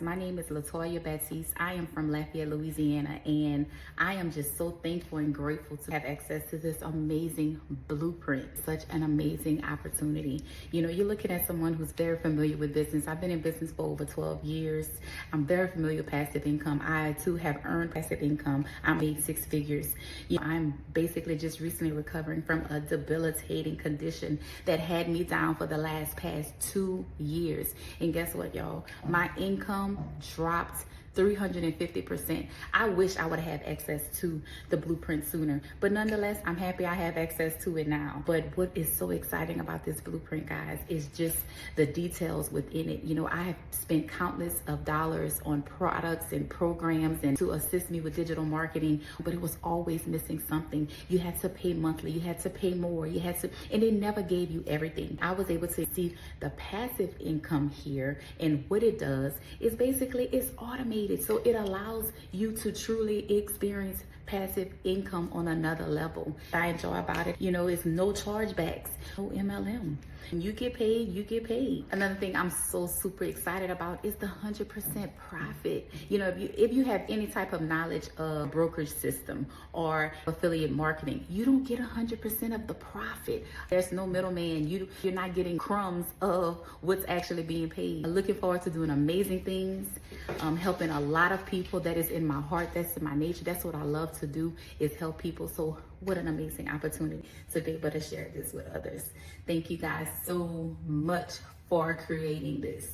My name is LaToya Batiste. I am from Lafayette, Louisiana, and I am just so thankful and grateful to have access to this amazing blueprint, such an amazing opportunity. You know, you're looking at someone who's very familiar with business. I've been in business for over 12 years. I'm very familiar with passive income. I too have earned passive income. I made six figures. You know, I'm basically just recently recovering from a debilitating condition that had me down for the past 2 years. And guess what, y'all? My income dropped 350%. I wish I would have access to the blueprint sooner, but nonetheless, I'm happy I have access to it now. But what is so exciting about this blueprint, guys, is just the details within it. You know, I have spent countless of dollars on products and programs and to assist me with digital marketing, but it was always missing something. You had to pay monthly, you had to pay more, and they never gave you everything. I was able to see the passive income here, and what it does is basically it's automated. So it allows you to truly experience passive income on another level. I enjoy about it, you know, it's no chargebacks, no MLM. When you get paid, you get paid. Another thing I'm so super excited about is the 100% profit. You know, if you have any type of knowledge of brokerage system or affiliate marketing, you don't get 100% of the profit. There's no middleman. You're not getting crumbs of what's actually being paid. I'm looking forward to doing amazing things, helping a lot of people. That is in my heart. That's in my nature. That's what I love to do, is help people. So what an amazing opportunity to be able to share this with others. Thank you guys so much for creating this.